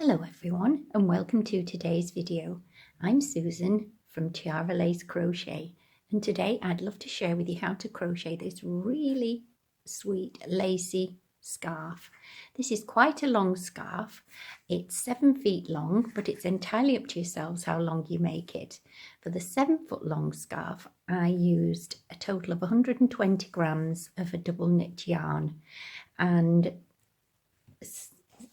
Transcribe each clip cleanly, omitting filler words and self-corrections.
Hello everyone and welcome to today's video. I'm Susan from Tiara Lace Crochet and today I'd love to share with you how to crochet this really sweet lacy scarf. This is quite a long scarf. It's 7 feet long, but it's entirely up to yourselves how long you make it. For the 7-foot long scarf I used a total of 120 grams of a double knit yarn, and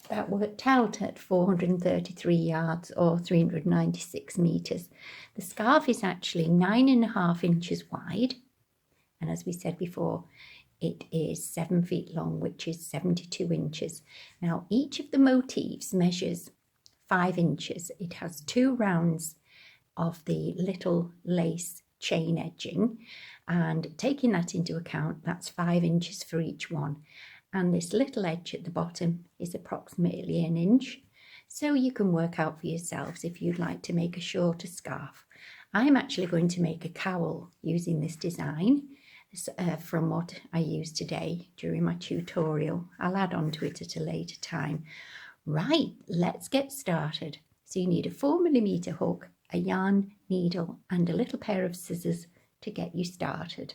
that worked out at 433 yards or 396 meters. The scarf is actually 9.5 inches wide, and as we said before, it is 7 feet long, which is 72 inches. Now each of the motifs measures 5 inches. It has 2 rounds of the little lace chain edging, and taking that into account, that's 5 inches for each one. And this little edge at the bottom is approximately 1 inch, so you can work out for yourselves if you'd like to make a shorter scarf. I'm actually going to make a cowl using this design from what I used today during my tutorial. I'll add on to it at a later time. Right, let's get started. So you need a 4mm hook, a yarn needle and a little pair of scissors to get you started.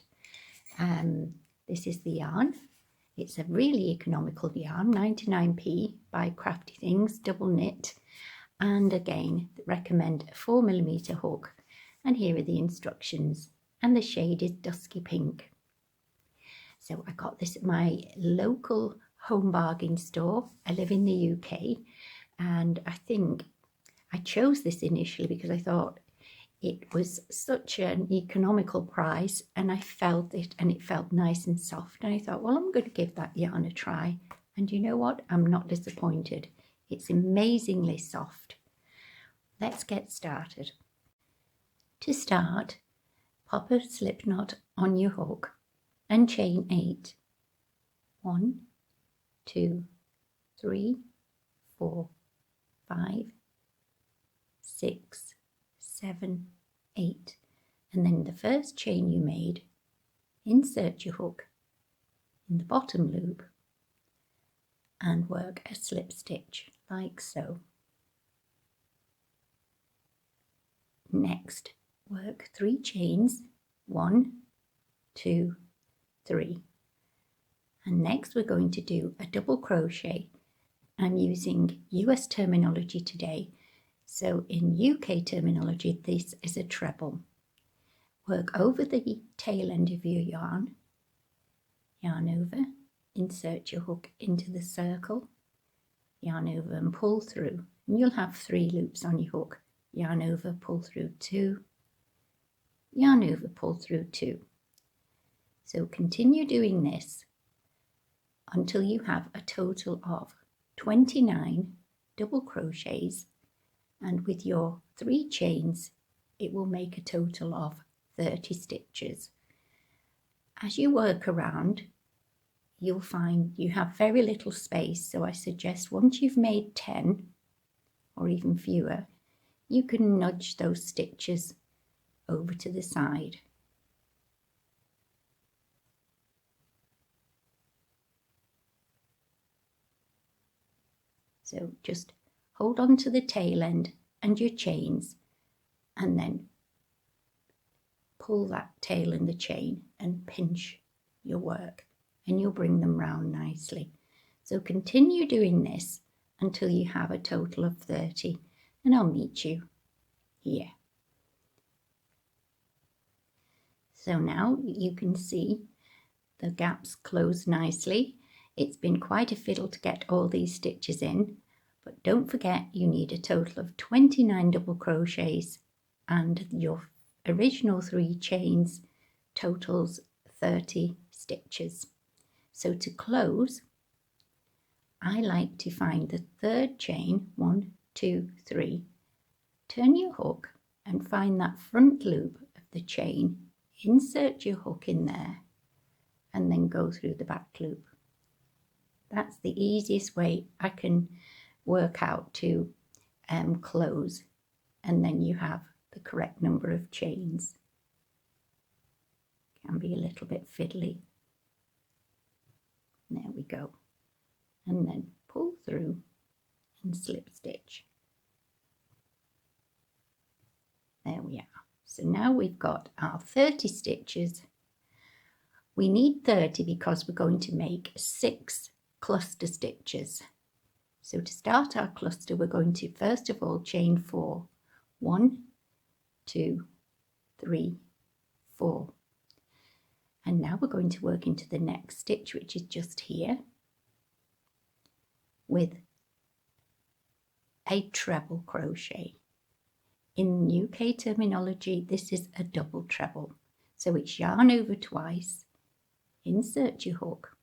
This is the yarn. It's a really economical yarn, 99p by Crafty Things, double knit. And again, recommend a 4mm hook. And here are the instructions. And the shade is dusky pink. So I got this at my local home bargain store. I live in the UK. And I think I chose this initially because I thought it was such an economical price, and I felt it, and it felt nice and soft. And I thought, well, I'm going to give that yarn a try. And you know what? I'm not disappointed. It's amazingly soft. Let's get started. To start, pop a slip knot on your hook and chain 8. 1, 2, 3, 4, 5, 6, 7, 8, and then the first chain you made, insert your hook in the bottom loop and work a slip stitch like so. Next, work 3 chains, 1, 2, 3, and next we're going to do a double crochet. I'm using US terminology today. So in UK terminology, this is a treble. Work over the tail end of your yarn over, insert your hook into the circle, yarn over and pull through. And you'll have 3 loops on your hook. Yarn over, pull through 2, yarn over, pull through 2. So continue doing this until you have a total of 29 double crochets. And with your 3 chains, it will make a total of 30 stitches. As you work around, you'll find you have very little space. So I suggest once you've made 10 or even fewer, you can nudge those stitches over to the side. So just hold on to the tail end and your chains, and then pull that tail in the chain and pinch your work, and you'll bring them round nicely. So continue doing this until you have a total of 30, and I'll meet you here. So now you can see the gaps close nicely. It's been quite a fiddle to get all these stitches in. But don't forget, you need a total of 29 double crochets, and your original 3 chains totals 30 stitches. So to close, I like to find the 3rd chain, 1, 2, 3. Turn your hook and find that front loop of the chain. Insert your hook in there and then go through the back loop. That's the easiest way I can work out to close, and then you have the correct number of chains. Can be a little bit fiddly. There we go. And then pull through and slip stitch. There we are. So now we've got our 30 stitches. We need 30 because we're going to make 6 cluster stitches. So to start our cluster, we're going to first of all chain 4. 1, 2, 3, 4. And now we're going to work into the next stitch, which is just here, with a treble crochet. In UK terminology, this is a double treble. So it's yarn over twice, insert your hook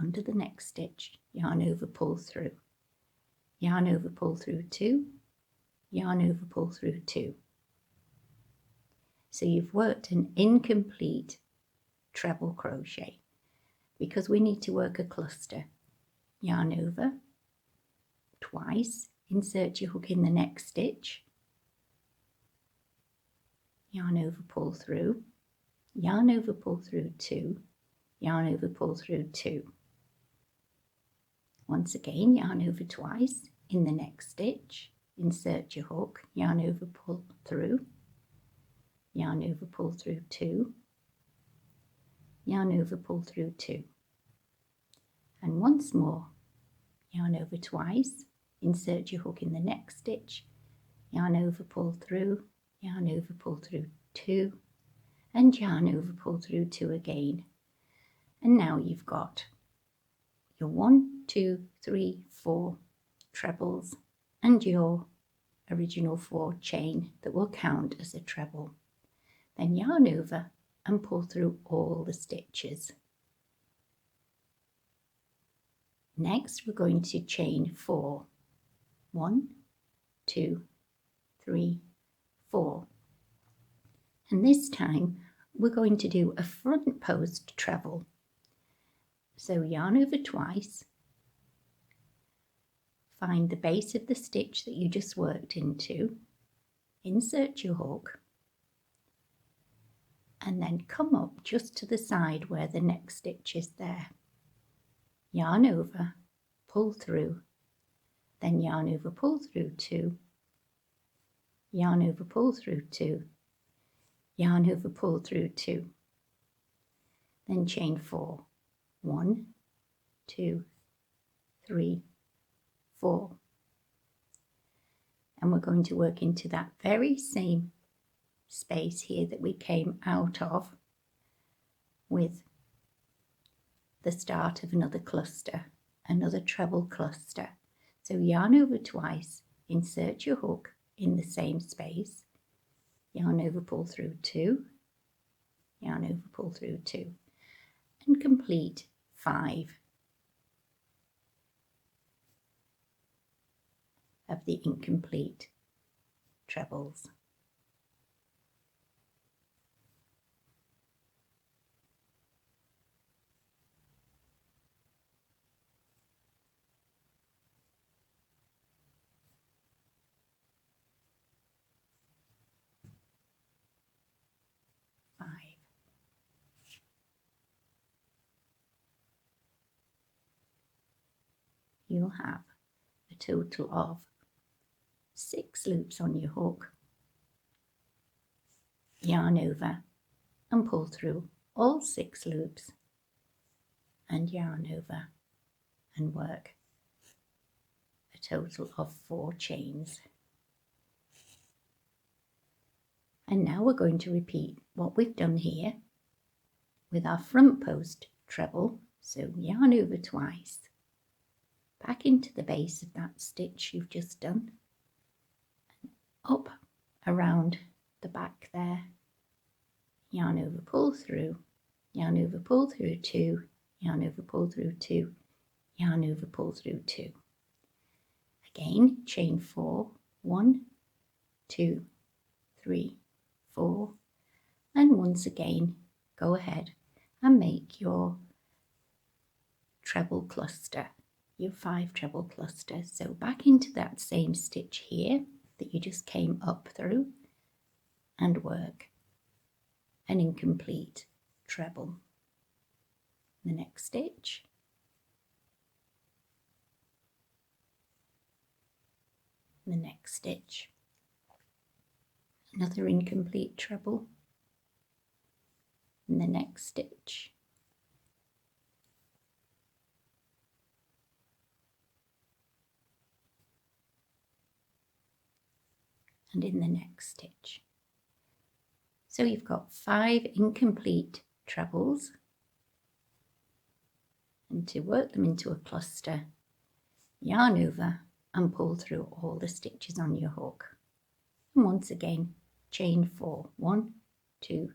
under the next stitch, yarn over, pull through, yarn over, pull through 2, yarn over, pull through 2. So you've worked an incomplete treble crochet because we need to work a cluster. Yarn over twice, insert your hook in the next stitch, yarn over, pull through, yarn over, pull through 2, yarn over, pull through 2. Once again, yarn over twice in the next stitch, insert your hook, yarn over, pull through, yarn over, pull through 2, yarn over, pull through 2. And once more, yarn over twice, insert your hook in the next stitch, yarn over, pull through, yarn over, pull through 2, and yarn over, pull through 2 again. And now you've got your 1, 2, 3, 4 trebles and your original 4 chain that will count as a treble. Then yarn over and pull through all the stitches. Next, we're going to chain 4. 1, 2, 3, 4. And this time we're going to do a front post treble. So yarn over twice, find the base of the stitch that you just worked into, insert your hook, and then come up just to the side where the next stitch is there. Yarn over, pull through, then yarn over, pull through 2, yarn over, pull through 2, yarn over, pull through 2, then chain 4. 1, 2, 3, 4. And we're going to work into that very same space here that we came out of with the start of another cluster, another treble cluster. So yarn over twice, insert your hook in the same space, yarn over, pull through 2, yarn over, pull through 2, and complete 5 of the incomplete trebles. You'll have a total of 6 loops on your hook, yarn over and pull through all 6 loops, and yarn over and work a total of 4 chains. And now we're going to repeat what we've done here with our front post treble. So yarn over twice, back into the base of that stitch you've just done, and up around the back there, yarn over, pull through, yarn over, pull through 2, yarn over, pull through 2, yarn over, pull through 2. Again, chain 4, 1, 2, 3, 4, and once again go ahead and make your treble cluster, your 5 treble clusters. So back into that same stitch here that you just came up through and work an incomplete treble. The next stitch, the next stitch, another incomplete treble in the next stitch, and in the next stitch. So you've got 5 incomplete trebles, and to work them into a cluster, yarn over and pull through all the stitches on your hook. And once again, chain 4, 1, 2,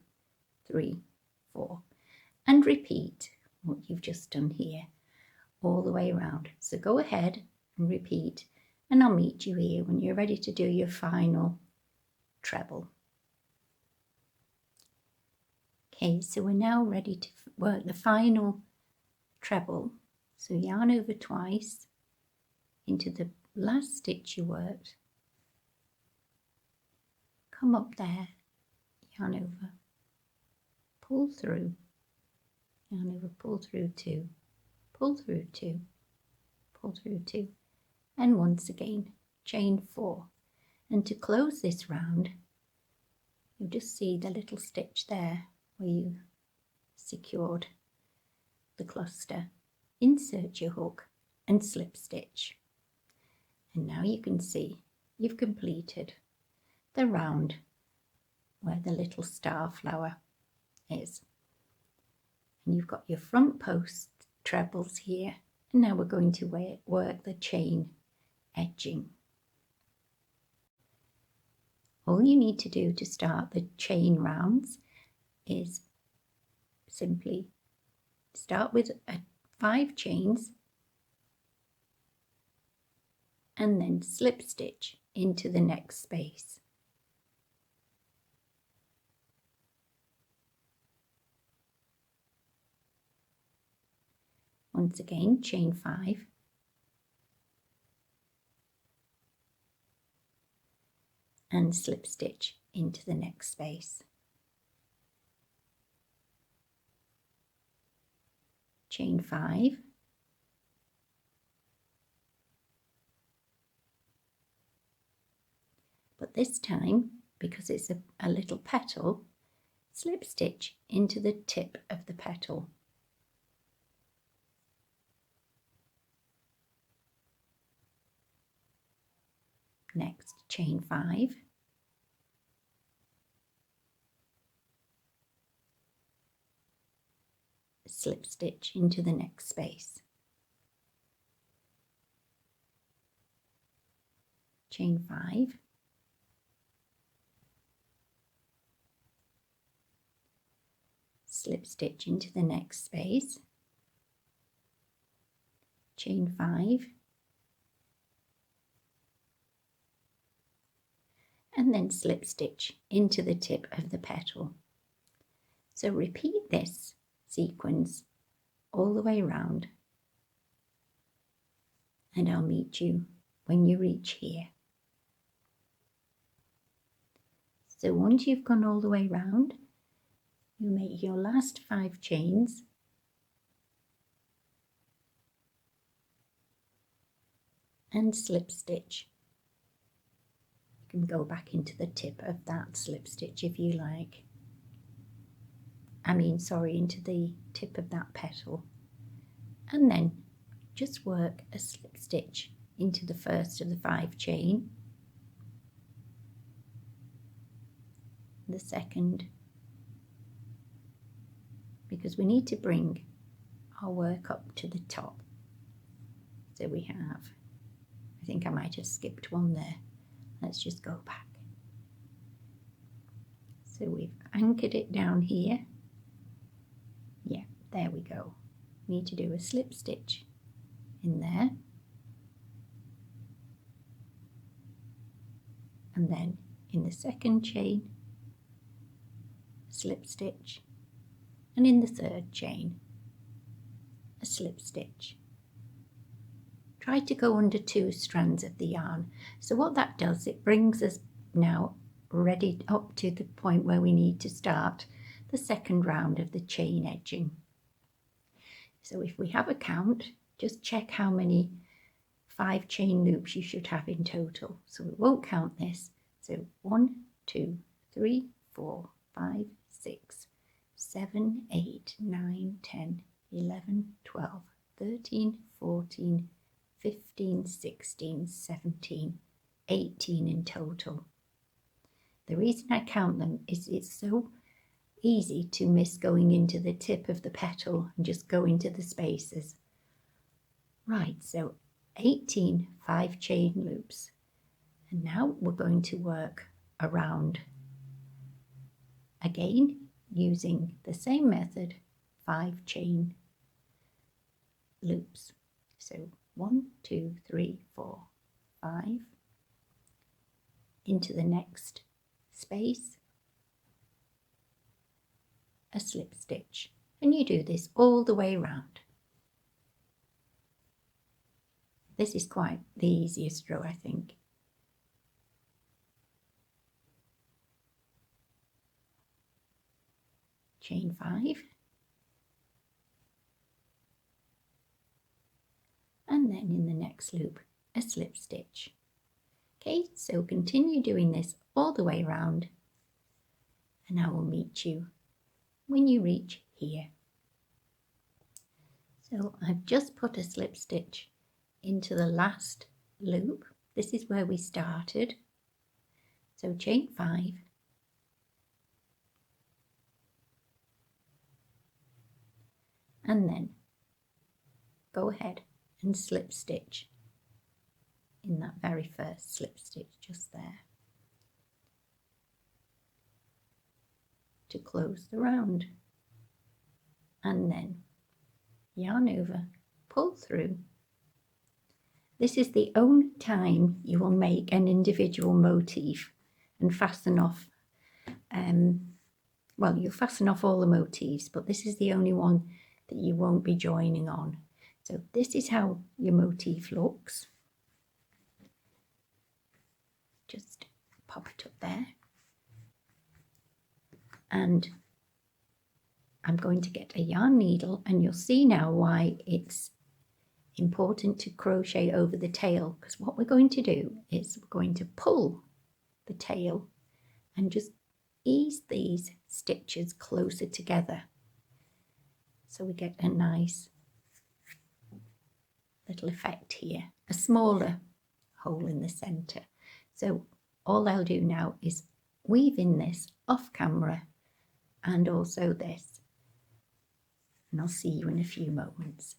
3, 4, and repeat what you've just done here all the way around. So go ahead and repeat, and I'll meet you here when you're ready to do your final treble. Okay, so we're now ready to work the final treble. So yarn over twice into the last stitch you worked, come up there, yarn over, pull through, yarn over, pull through 2, pull through 2, pull through 2, and once again chain 4. And to close this round, you'll just see the little stitch there where you secured the cluster. Insert your hook and slip stitch, and now you can see you've completed the round where the little star flower is, and you've got your front post trebles here. And now we're going to work the chain edging. All you need to do to start the chain rounds is simply start with 5 chains and then slip stitch into the next space. Once again, chain 5, and slip stitch into the next space. Chain 5, but this time, because it's a little petal, slip stitch into the tip of the petal. Next, chain 5, slip stitch into the next space, chain 5, slip stitch into the next space, chain 5, and then slip stitch into the tip of the petal. So repeat this sequence all the way around, and I'll meet you when you reach here. So once you've gone all the way round, you make your last 5 chains, and slip stitch. You can go back into the tip of that slip stitch if you like. Into the tip of that petal, and then just work a slip stitch into the first of the 5 chain, the second, because we need to bring our work up to the top. So we have, I think I might have skipped one there. Let's just go back. So we've anchored it down here. Yeah, there we go. We need to do a slip stitch in there, and then in the second chain, slip stitch, and in the third chain, a slip stitch. Try to go under 2 strands of the yarn. So what that does, it brings us now ready up to the point where we need to start the second round of the chain edging. So if we have a count, just check how many 5 chain loops you should have in total, so we won't count this. So 1, 2, 3, 4, 5, 6, 7, 8, 9, 10, 11, 12, 13, 14, 15, 16, 17, 18 in total. The reason I count them is it's so easy to miss going into the tip of the petal and just go into the spaces. Right, so 18 5 chain loops, and now we're going to work around again using the same method, 5 chain loops. So 1, 2, 3, 4, 5 into the next space, a slip stitch, and you do this all the way around. This is quite the easiest row, I think. Chain 5, and then in the next loop a slip stitch. Okay, so continue doing this all the way around, and I will meet you when you reach here. So I've just put a slip stitch into the last loop. This is where we started. So chain 5, and then go ahead and slip stitch in that very first slip stitch just there to close the round, and then yarn over, pull through. This is the only time you will make an individual motif and fasten off, well, you'll fasten off all the motifs, but this is the only one that you won't be joining on. So this is how your motif looks. Just pop it up there. And I'm going to get a yarn needle, and you'll see now why it's important to crochet over the tail, because what we're going to do is we're going to pull the tail and just ease these stitches closer together, so we get a nice little effect here, a smaller hole in the center. So all I'll do now is weave in this off camera and also this, and I'll see you in a few moments.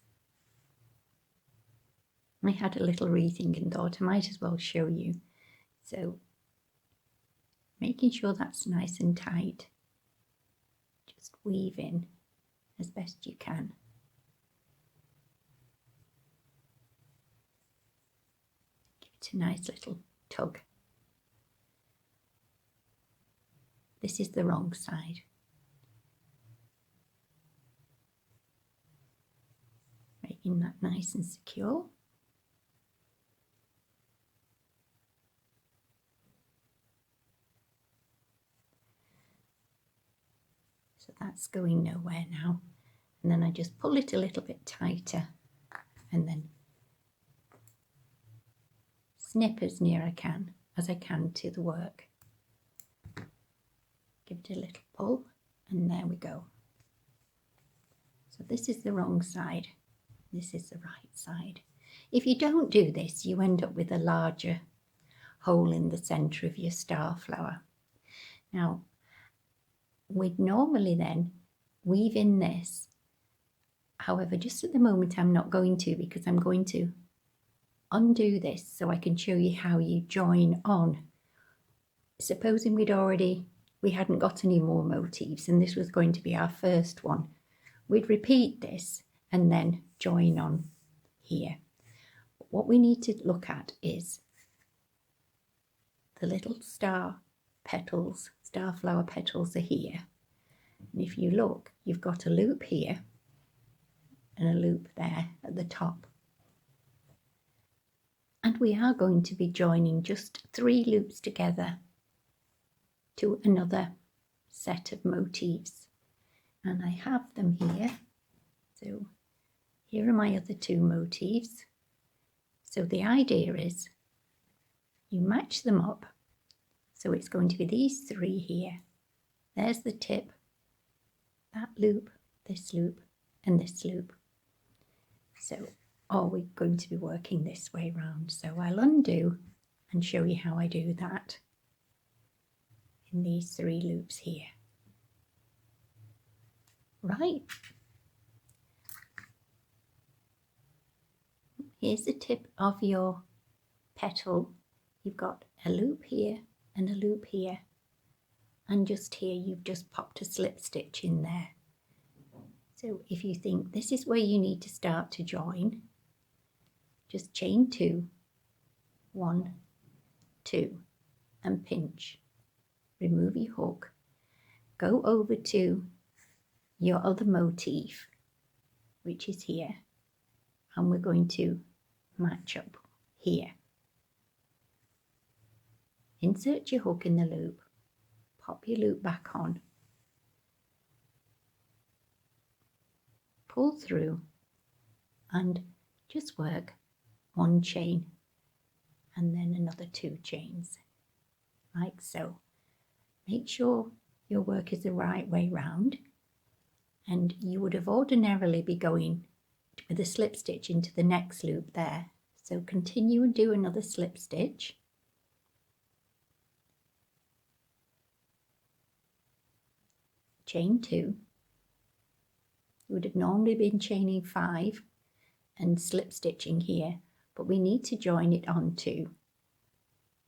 I had a little rethink and thought I might as well show you. So making sure that's nice and tight, just weave in as best you can. Give it a nice little tug. This is the wrong side. Making that nice and secure. So that's going nowhere now. And then I just pull it a little bit tighter and then snip as near as I can to the work. Give it a little pull, and there we go. So this is the wrong side. This is the right side. If you don't do this, you end up with a larger hole in the centre of your star flower. Now, we'd normally then weave in this. However, just at the moment I'm not going to, because I'm going to undo this so I can show you how you join on. Supposing we hadn't got any more motifs and this was going to be our first one, we'd repeat this and then join on here. What we need to look at is the little star petals, star flower petals are here. And if you look, you've got a loop here and a loop there at the top. And we are going to be joining just 3 loops together to another set of motifs. And I have them here. So here are my other 2 motifs. So the idea is you match them up. So it's going to be these three here. There's the tip, that loop, this loop, and this loop. So, we're going to be working this way round. So I'll undo and show you how I do that in these three loops here. Right. Here's the tip of your petal. You've got a loop here and a loop here. And just here you've just popped a slip stitch in there. So if you think this is where you need to start to join, just chain 2, 1, 2, and pinch. Remove your hook. Go over to your other motif, which is here, and we're going to match up here. Insert your hook in the loop, pop your loop back on, pull through, and just work 1 chain and then another 2 chains, like so. Make sure your work is the right way round, and you would have ordinarily be going with a slip stitch into the next loop there. So continue and do another slip stitch. Chain 2. You would have normally been chaining 5 and slip stitching here, but we need to join it onto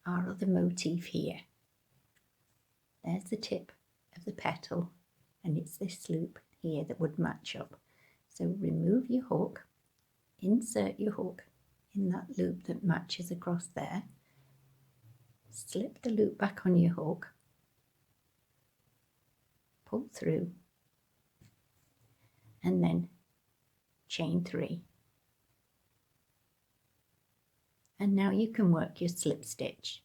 our other motif here. There's the tip of the petal, and it's this loop here that would match up. So remove your hook, insert your hook in that loop that matches across there, slip the loop back on your hook, pull through, and then chain 3. And now you can work your slip stitch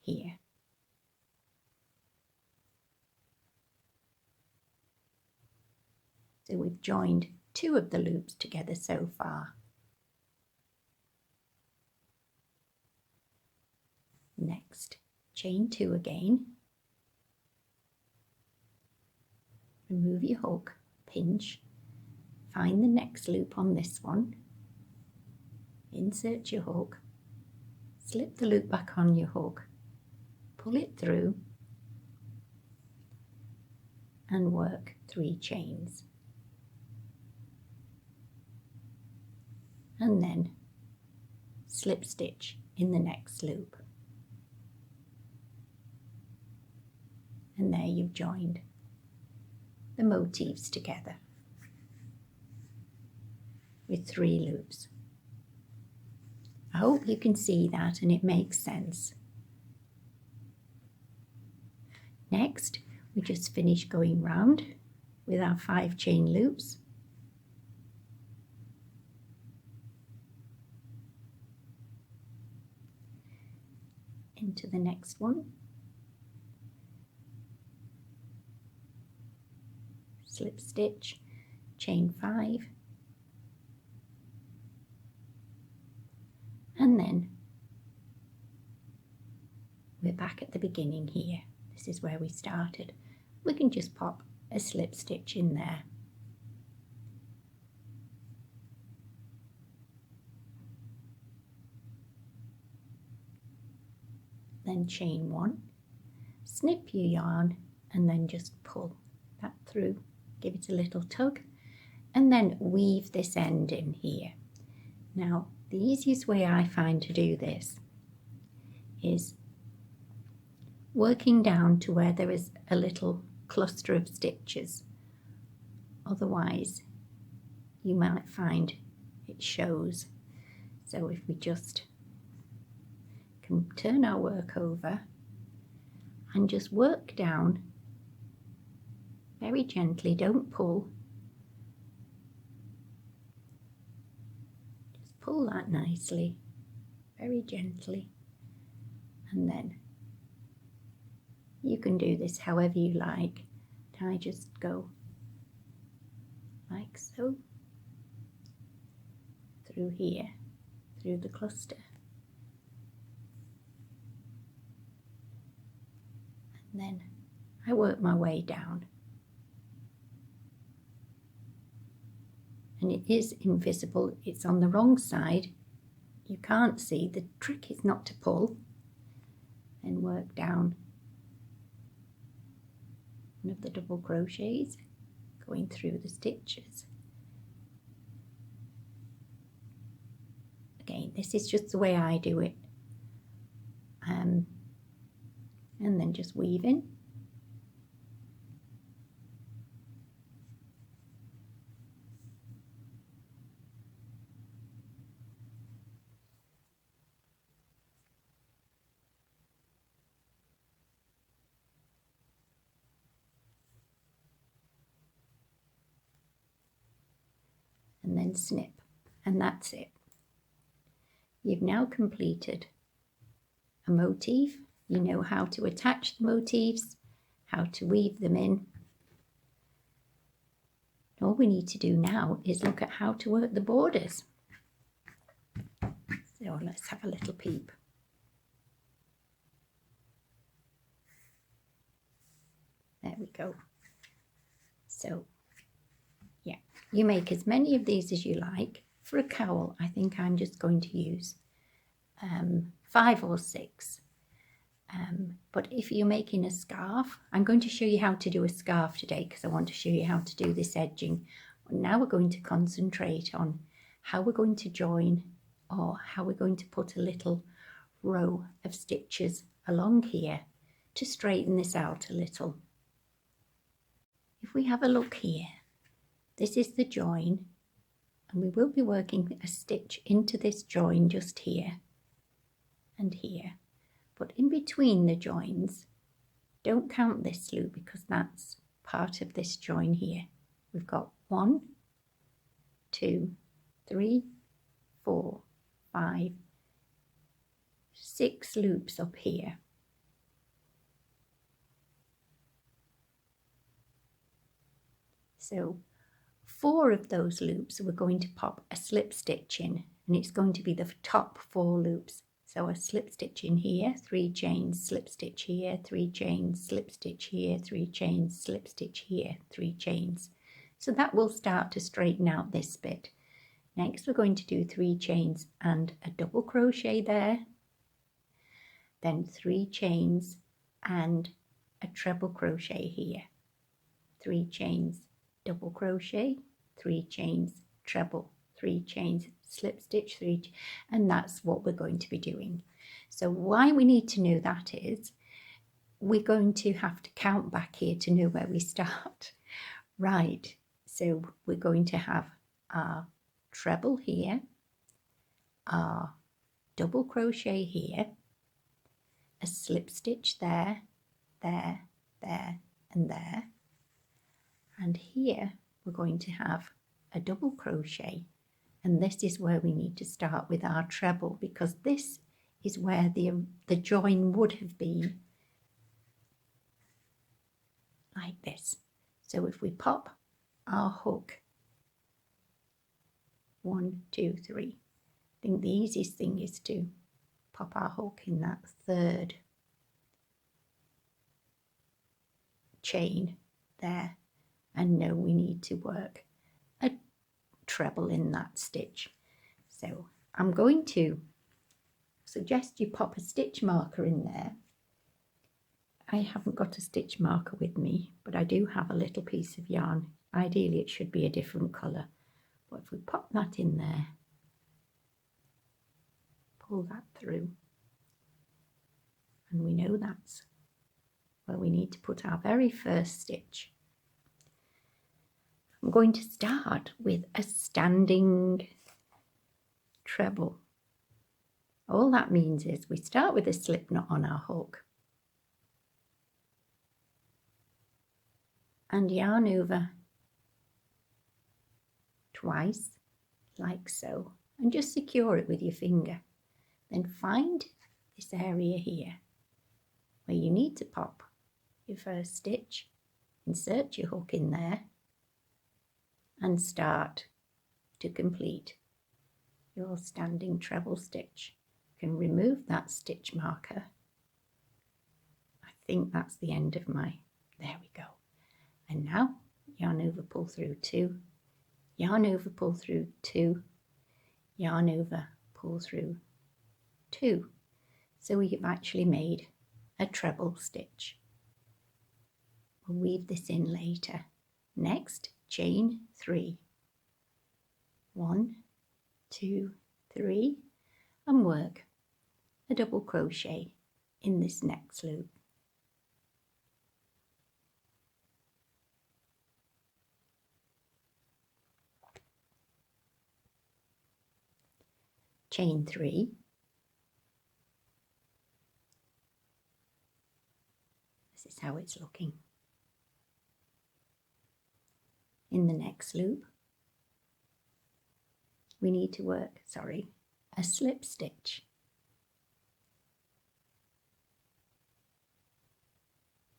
here. So we've joined 2 of the loops together so far. Next, chain 2 again. Remove your hook, pinch, find the next loop on this one, insert your hook, slip the loop back on your hook, pull it through, and work 3 chains. And then slip stitch in the next loop. And there you've joined the motifs together with 3 loops. I hope you can see that and it makes sense. Next, we just finish going round with our 5 chain loops. Into the next one. Slip stitch, chain 5, and then we're back at the beginning here. This is where we started. We can just pop a slip stitch in there. Then chain 1, snip your yarn, and then just pull that through. Give it a little tug, and then weave this end in here. Now, the easiest way I find to do this is working down to where there is a little cluster of stitches. Otherwise, you might find it shows. So if we just can turn our work over and just work down very gently, don't pull. Just pull that nicely, very gently, and then you can do this however you like. I just go like so, through here, through the cluster. And then I work my way down. And it is invisible, it's on the wrong side. You can't see. The trick is not to pull. And work down one of the double crochets, going through the stitches. Again, this is just the way I do it. And then just weave in. And then snip, and that's it. You've now completed a motif. You know how to attach the motifs, how to weave them in. All we need to do now is look at how to work the borders. So let's have a little peep. There we go. So yeah, you make as many of these as you like. For a cowl, I think I'm just going to use 5 or 6. But if you're making a scarf, I'm going to show you how to do a scarf today because I want to show you how to do this edging. Now we're going to concentrate on how we're going to join, or how we're going to put a little row of stitches along here to straighten this out a little. If we have a look here, this is the join, and we will be working a stitch into this join just here and here. But in between the joins, don't count this loop because that's part of this join here. We've got 1, 2, 3, 4, 5, 6 loops up here. So 4 of those loops we're going to pop a slip stitch in, and it's going to be the top 4 loops. So a slip stitch in here, 3 chains, slip stitch here, 3 chains, slip stitch here, 3 chains, slip stitch here, 3 chains. So that will start to straighten out this bit. Next we're going to do 3 chains and a double crochet there, then 3 chains and a treble crochet here, 3 chains, double crochet, 3 chains, treble, 3 chains, slip stitch, 3, and that's what we're going to be doing. So why we need to know that is we're going to have to count back here to know where we start. Right, so we're going to have our treble here, our double crochet here, a slip stitch there, there, there, and there, and here we're going to have a double crochet. And this is where we need to start with our treble, because this is where the join would have been, like this. So if we pop our hook, 1, 2, 3, I think the easiest thing is to pop our hook in that 3rd chain there, and know we need to work a treble in that stitch. So I'm going to suggest you pop a stitch marker in there. I haven't got a stitch marker with me, but I do have a little piece of yarn. Ideally it should be a different colour, but if we pop that in there, pull that through, and we know that's where we need to put our very first stitch. I'm going to start with a standing treble. All that means is we start with a slip knot on our hook and yarn over twice, like so, and just secure it with your finger. Then find this area here where you need to pop your first stitch, insert your hook in there, and start to complete your standing treble stitch. You can remove that stitch marker. I think that's the end of my, there we go. And now yarn over, pull through 2, yarn over, pull through 2, yarn over, pull through 2. So we've actually made a treble stitch. We'll weave this in later. Next, chain 3. 1, 2, 3, and work a double crochet in this next loop. Chain 3, this is how it's looking. In the next loop we need to work, a slip stitch.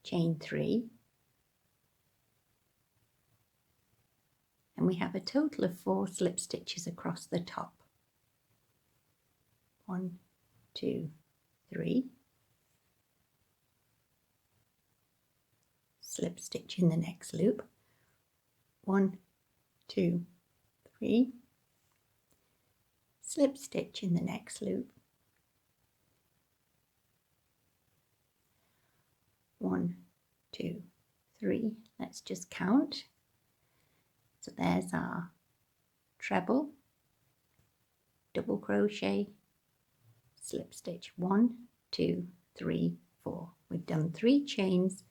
Chain 3, and we have a total of 4 slip stitches across the top. 1, 2, 3, slip stitch in the next loop. 1, 2, 3, slip stitch in the next loop. 1, 2, 3, let's just count. So there's our treble, double crochet, slip stitch, 1, 2, 3, 4. We've done 3 chains,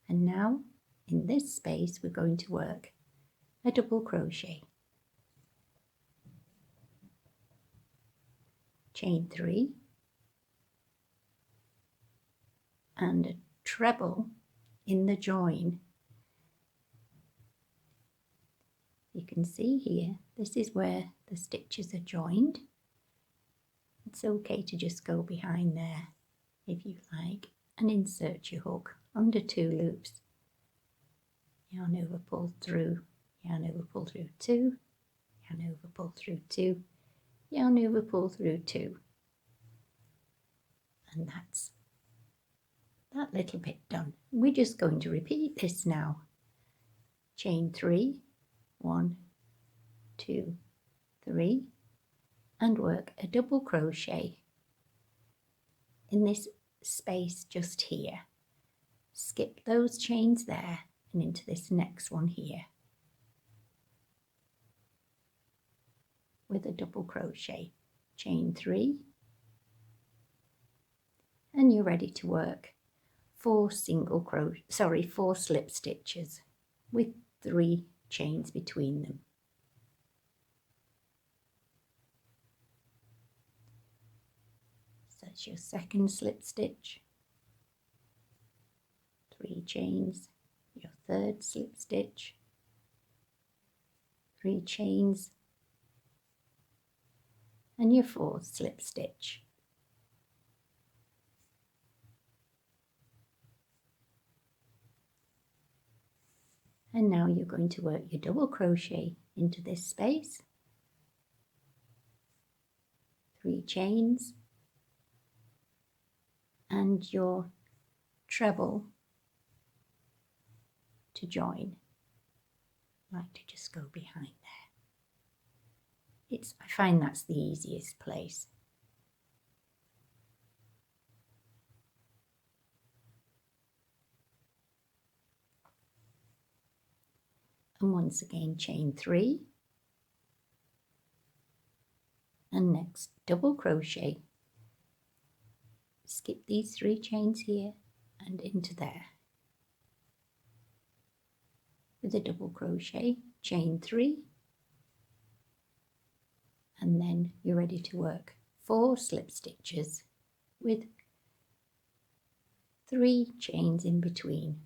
and now in this space we're going to work a double crochet. Chain 3 and a treble in the join. You can see here, this is where the stitches are joined. It's okay to just go behind there if you like and insert your hook under 2 loops. Yarn over, pull through, yarn over, pull through 2, yarn over, pull through 2, yarn over, pull through 2. And that's that little bit done. We're just going to repeat this now. Chain 3, 1, 2, 3, and work a double crochet in this space just here. Skip those chains there and into this next one here with a double crochet. Chain 3, and you're ready to work 4 slip stitches with 3 chains between them. So that's your second slip stitch, 3 chains, your third slip stitch, 3 chains, and your fourth slip stitch. And now you're going to work your double crochet into this space, 3 chains, and your treble to join. I like to just go behind there. I find that's the easiest place. And once again chain 3, and next double crochet. Skip these 3 chains here and into there with a double crochet, chain 3, and then you're ready to work 4 slip stitches with 3 chains in between.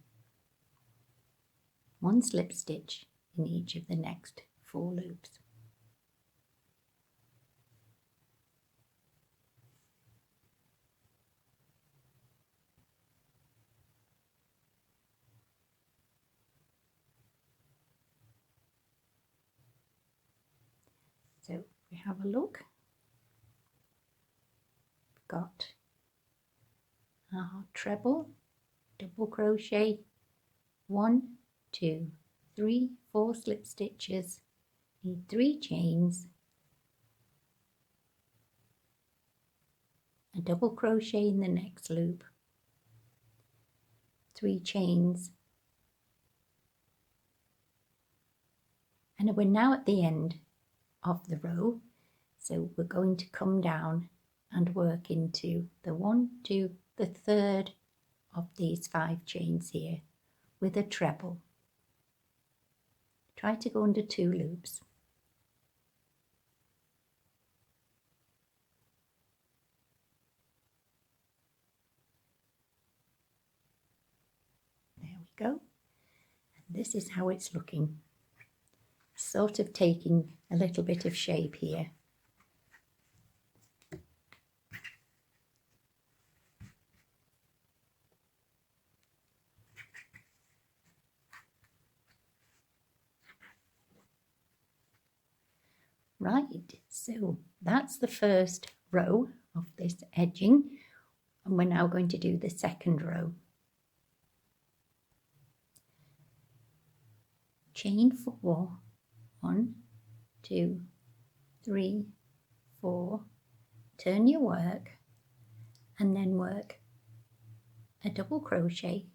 1 slip stitch in each of the next 4 loops. So we have a look. got our treble, double crochet, 1, 2, 3, 4 slip stitches, need 3 chains, a double crochet in the next loop, 3 chains, and we're now at the end of the row, so we're going to come down and work into the 1, 2, the third of these 5 chains here with a treble. Try to go under 2 loops. There we go. And this is how it's looking. Sort of taking a little bit of shape here. Right, so that's the first row of this edging, and we're now going to do the second row. Chain 4, 1, 2, 3, 4, turn your work, and then work a double crochet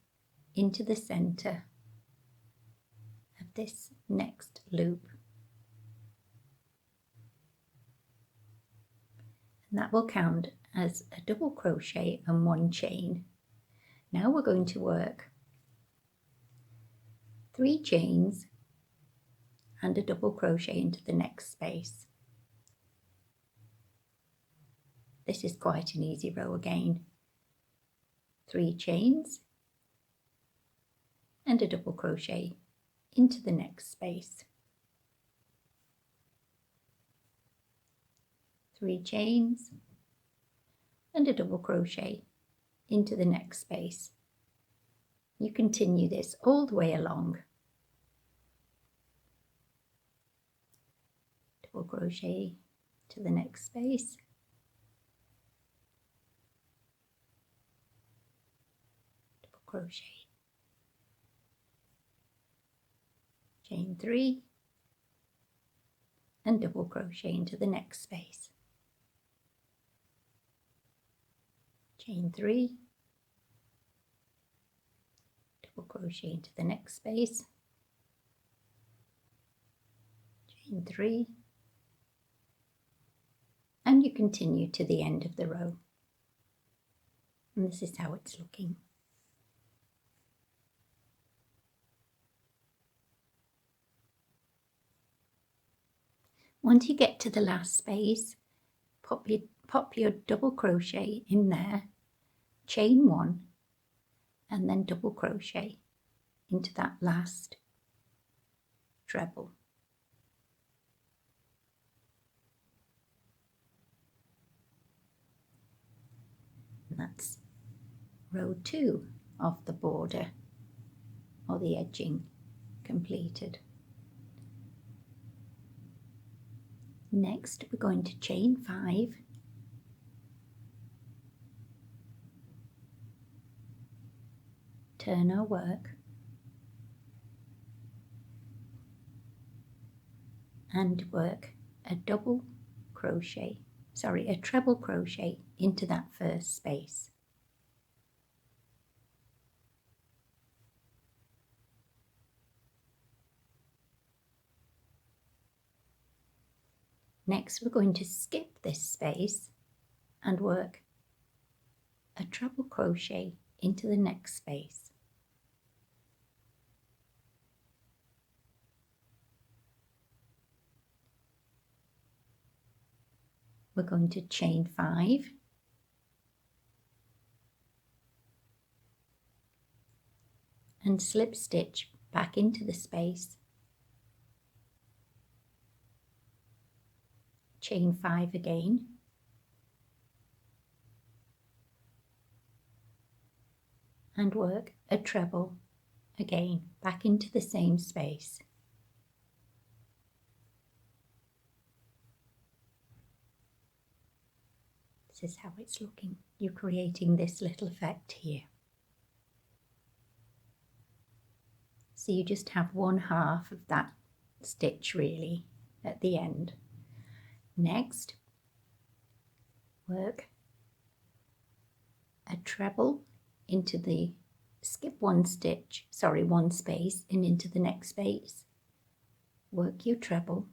into the center of this next loop. And that will count as a double crochet and 1 chain. Now we're going to work 3 chains and a double crochet into the next space. This is quite an easy row again. 3 chains and a double crochet into the next space. 3 chains and a double crochet into the next space. You continue this all the way along. Double crochet to the next space. Double crochet. Chain 3 and double crochet into the next space. Chain 3, double crochet into the next space, chain 3, and you continue to the end of the row. And this is how it's looking. Once you get to the last space, pop your double crochet in there, chain 1, and then double crochet into that last treble. And that's row 2 of the border or the edging completed. Next, we're going to chain 5, turn our work, and work a treble crochet into that first space. Next, we're going to skip this space and work a treble crochet into the next space. We're going to chain 5, and slip stitch back into the space, chain 5 again, and work a treble again back into the same space. This is how it's looking. You're creating this little effect here. So you just have one half of that stitch really at the end. Next, work a treble into the, skip one stitch, sorry, one space and into the next space. Work your treble,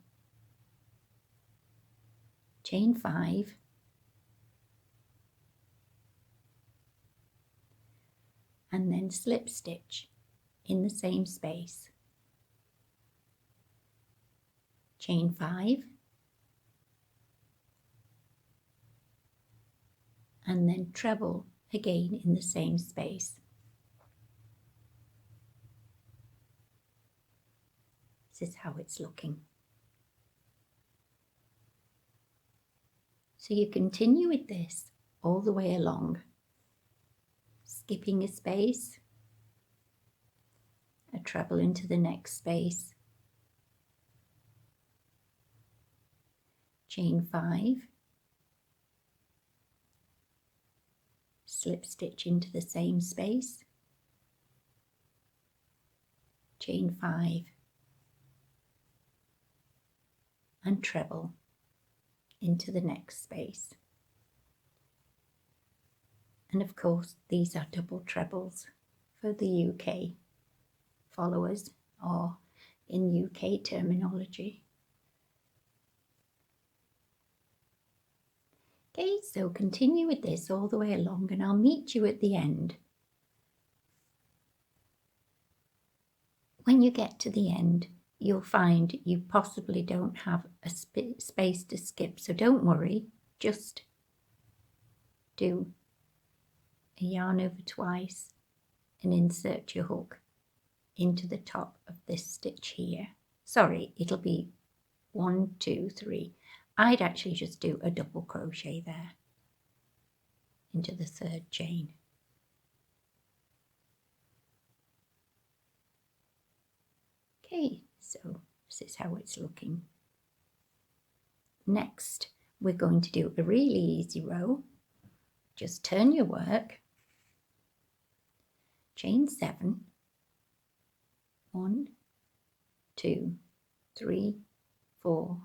chain 5, and then slip stitch in the same space. Chain 5, and then treble again in the same space. This is how it's looking. So you continue with this all the way along, skipping a space, a treble into the next space, chain 5, slip stitch into the same space, chain 5, and treble into the next space. And of course these are double trebles for the UK followers, or in UK terminology. Okay, so continue with this all the way along and I'll meet you at the end. When you get to the end, you'll find you possibly don't have a space to skip, so don't worry, just do a yarn over twice and insert your hook into the top of this stitch here. Sorry, it'll be 1, 2, 3. I'd actually just do a double crochet there into the third chain. Okay, so this is how it's looking. Next, we're going to do a really easy row. Just turn your work, chain 7, 1, 2, 3, 4,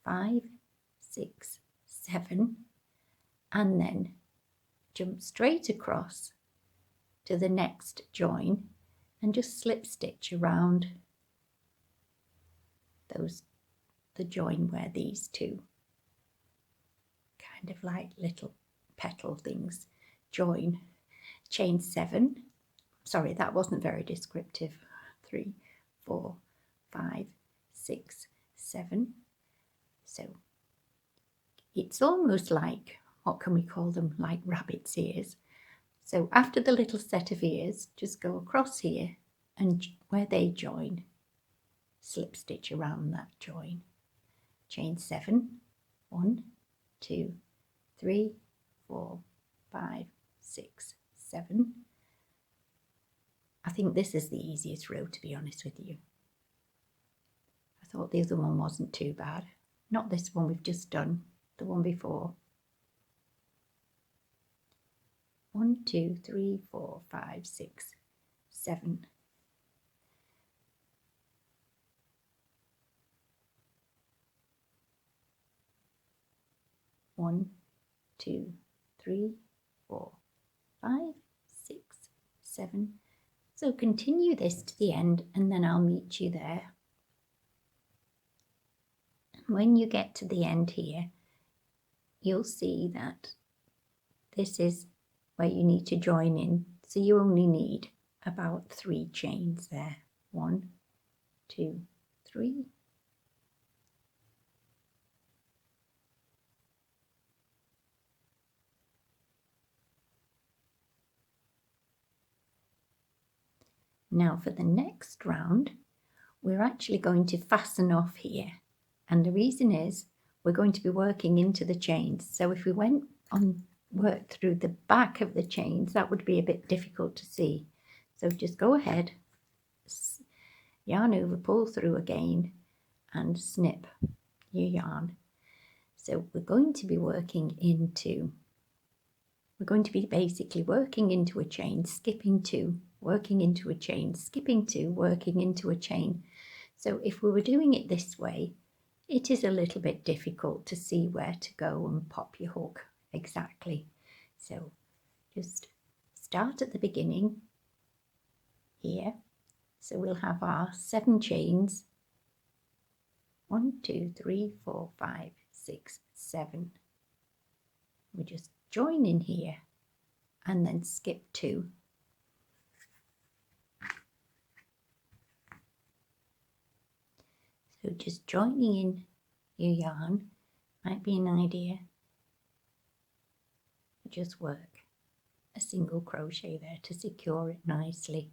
5, 6, 7, and then jump straight across to the next join and just slip stitch around the join where these two kind of like little petal things join. Chain 7, sorry, that wasn't very descriptive. 3, 4, 5, 6, 7. So it's almost like, what can we call them, like rabbit's ears. So after the little set of ears, just go across here and where they join, slip stitch around that join. Chain 7, 1, 2, 3, 4, 5, 6, 7. I think this is the easiest row, to be honest with you. I thought the other one wasn't too bad. Not this one we've just done, the one before. 1, 2, 3, 4, 5, 6, 7. One, 2, 3, 4, 5, 6, 7. So continue this to the end and then I'll meet you there. When you get to the end here, you'll see that this is where you need to join in. So you only need about 3 chains there. 1, 2, 3. Now for the next round, we're actually going to fasten off here. And the reason is we're going to be working into the chains. So if we went on work through the back of the chains, that would be a bit difficult to see. So just go ahead, yarn over, pull through again and snip your yarn. So we're going to be basically working into a chain, skipping two, working into a chain, skipping two, working into a chain. So if we were doing it this way, it is a little bit difficult to see where to go and pop your hook exactly. So just start at the beginning here. So we'll have our 7 chains. 1, 2, 3, 4, 5, 6, 7. We just join in here and then skip 2. So just joining in your yarn might be an idea. Just work a single crochet there to secure it nicely.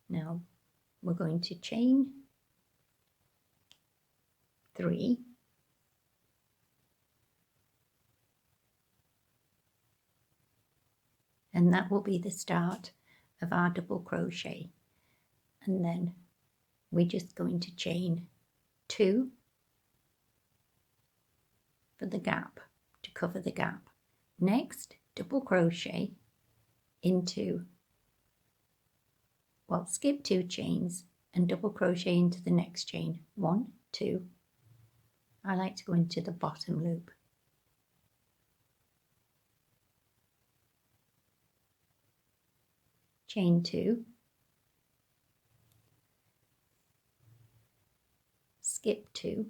Now we're going to chain 3, and that will be the start of our double crochet, and then we're just going to chain 2 for the gap to cover the gap. Next, double crochet into, well, skip 2 chains and double crochet into the next chain. 1, 2. I like to go into the bottom loop. Chain 2, skip 2,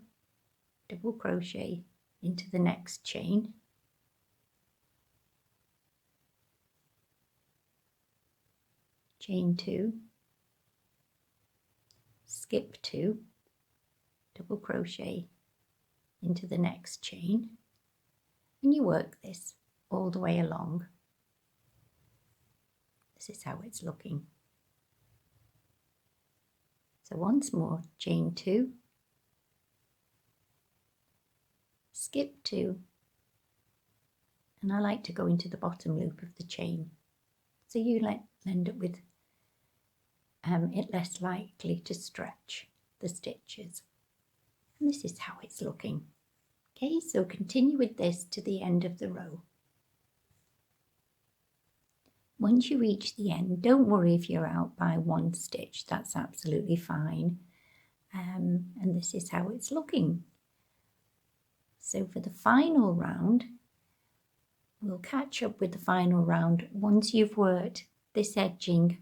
double crochet into the next chain, chain 2, skip 2, double crochet into the next chain, and you work this all the way along. This is how it's looking. So once more, chain 2, skip 2, and I like to go into the bottom loop of the chain, so you end up with it less likely to stretch the stitches. And this is how it's looking. Okay, so continue with this to the end of the row. Once you reach the end, don't worry if you're out by 1 stitch, that's absolutely fine. And this is how it's looking. So for the final round, we'll catch up with the final round once you've worked this edging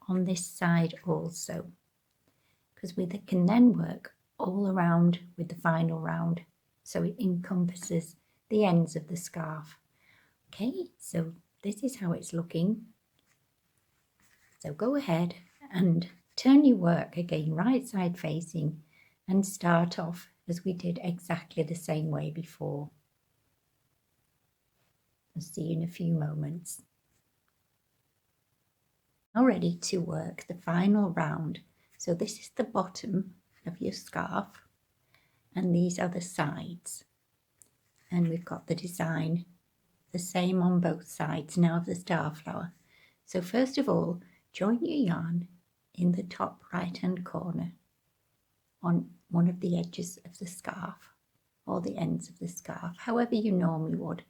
on this side also, because we can then work all around with the final round so it encompasses the ends of the scarf. Okay, so this is how it's looking. So go ahead and turn your work again right side facing and start off as we did exactly the same way before. I'll see you in a few moments. Now ready to work the final round. So this is the bottom of your scarf and these are the sides, and we've got the design the same on both sides now of the starflower. So first of all, join your yarn in the top right hand corner on one of the edges of the scarf or the ends of the scarf, however you normally would.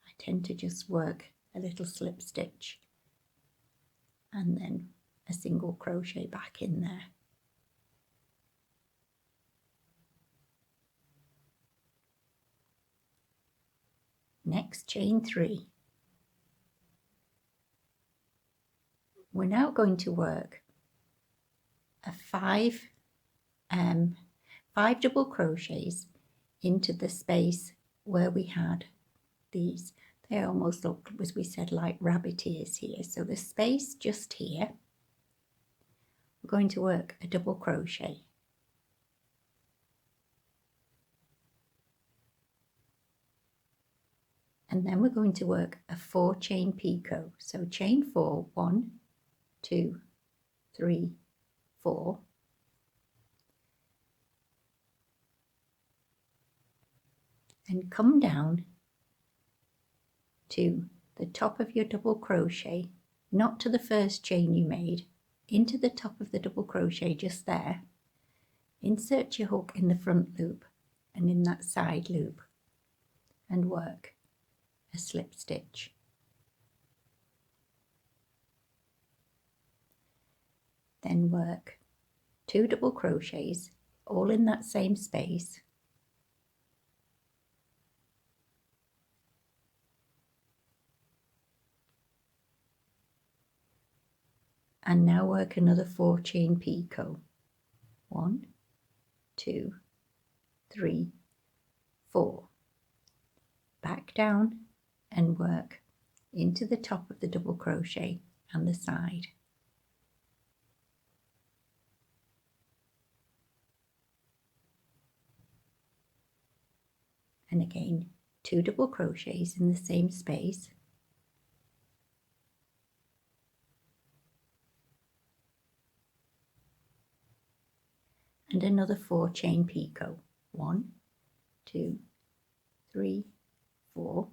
I tend to just work a little slip stitch and then a single crochet back in there. Next, chain 3. We're now going to work a 5 double crochets into the space where we had these. They almost look, as we said, like rabbit ears here. So the space just here, we're going to work a double crochet. And then we're going to work a 4 chain picot. So chain 4, 1, 2, 3, 4. And come down to the top of your double crochet, not to the first chain you made, into the top of the double crochet just there, insert your hook in the front loop and in that side loop and work a slip stitch. Then work 2 double crochets all in that same space, and now work another 4 chain picot. 1, 2, 3, 4. Back down and work into the top of the double crochet and the side. And again 2 double crochets in the same space, and another 4 chain picot. 1, 2, 3, 4.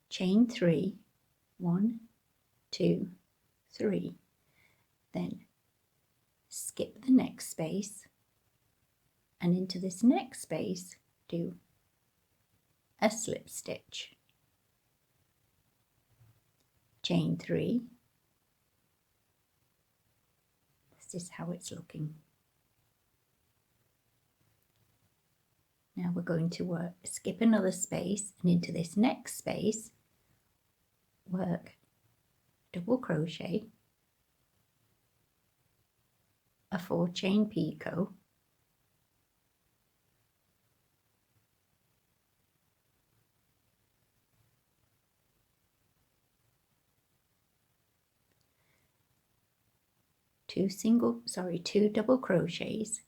Chain 3, 1, 2, 3. Then skip the next space, and into this next space do a slip stitch. Chain 3. This is how it's looking. Now we're going to skip another space, and into this next space work double crochet, a 4 chain picot, two double crochets,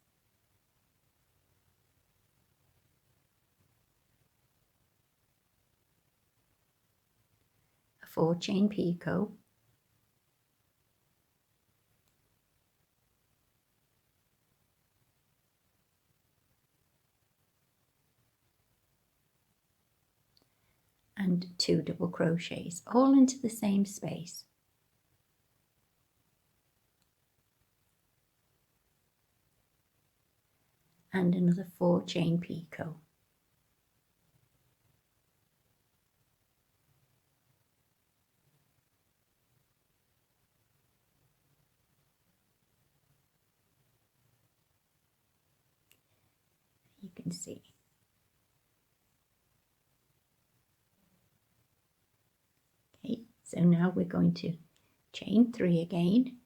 a 4 chain picot, and 2 double crochets all into the same space. And another 4 chain picot. You can see. Okay, so now we're going to chain 3 again.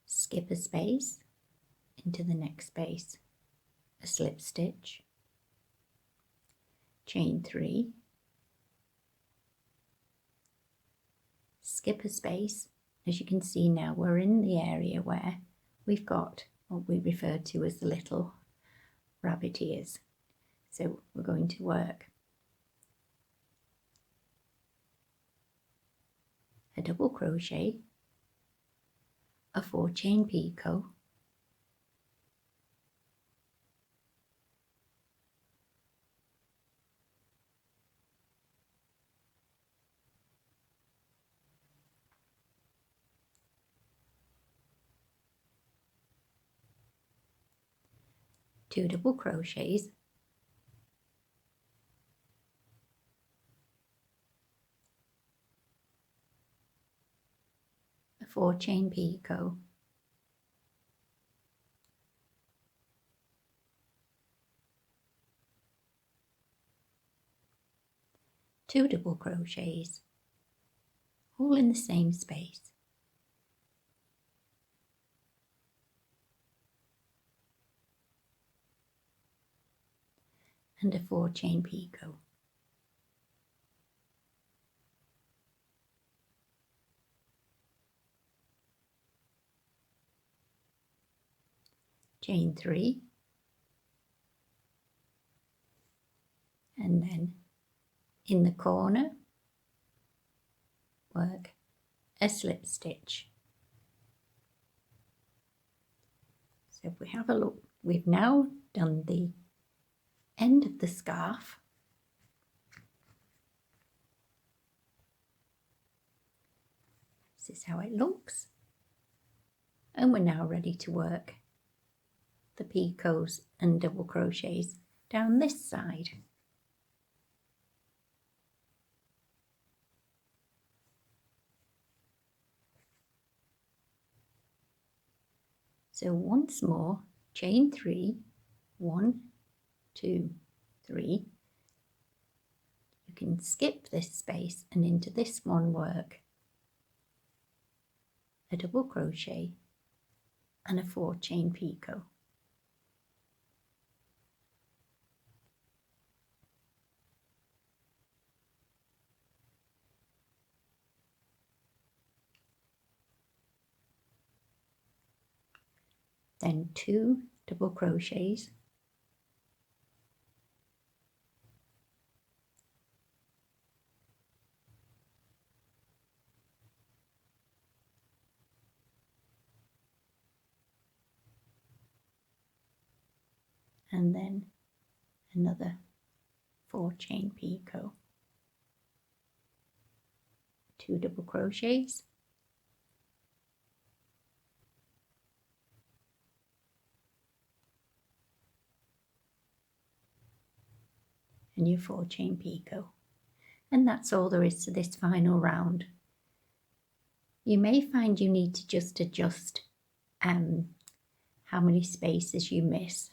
Skip a space, into the next space, a slip stitch, chain 3, skip a space. As you can see now, we're in the area where we've got what we refer to as the little rabbit ears. So we're going to work a double crochet, a 4 chain picot, two double crochets, a 4 chain picot, two double crochets, all in the same space, and a 4 chain picot. Chain 3, and then in the corner work a slip stitch, So if we have a look, we've now done the end of the scarf. This is how it looks. And we're now ready to work the picots and double crochets down this side. So once more, chain 3, 1, 2, 3. You can skip this space and into this one work a double crochet and a 4 chain picot. Then 2 double crochets, and then another 4 chain picot, 2 double crochets, and your 4 chain picot. And that's all there is to this final round. You may find you need to just adjust how many spaces you miss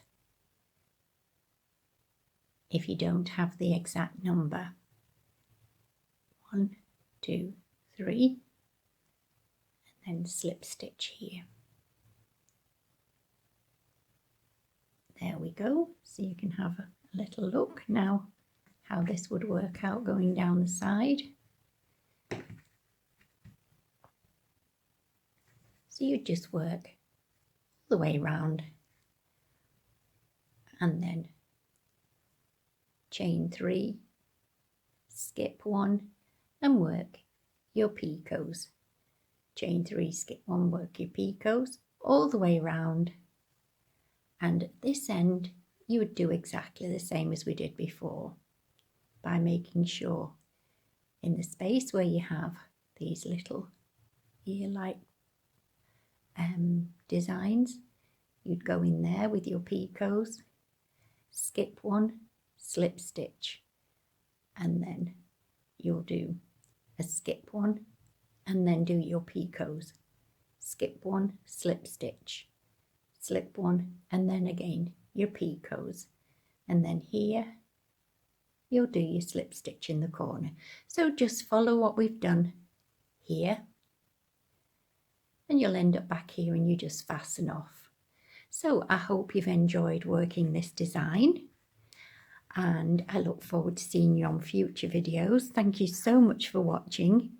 if you don't have the exact number. 1, 2, 3, and then slip stitch here. There we go. So you can have a little look now how this would work out going down the side. So you just work the way round and then chain 3, skip 1 and work your picots. Chain 3, skip 1, work your picots all the way round, and at this end you would do exactly the same as we did before by making sure in the space where you have these little ear-like designs, you'd go in there with your picots, skip 1, slip stitch, and then you'll do a skip 1 and then do your picots, skip 1, slip stitch, slip 1, and then again your picots, and then here you'll do your slip stitch in the corner. So just follow what we've done here and you'll end up back here and you just fasten off. So I hope you've enjoyed working this design, and I look forward to seeing you on future videos. Thank you so much for watching.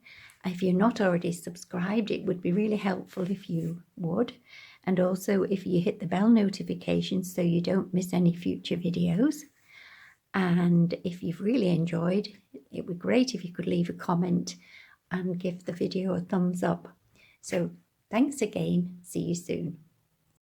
If you're not already subscribed, it would be really helpful if you would, and also if you hit the bell notification so you don't miss any future videos. And if you've really enjoyed, it would be great if you could leave a comment and give the video a thumbs up. So thanks again. See you soon.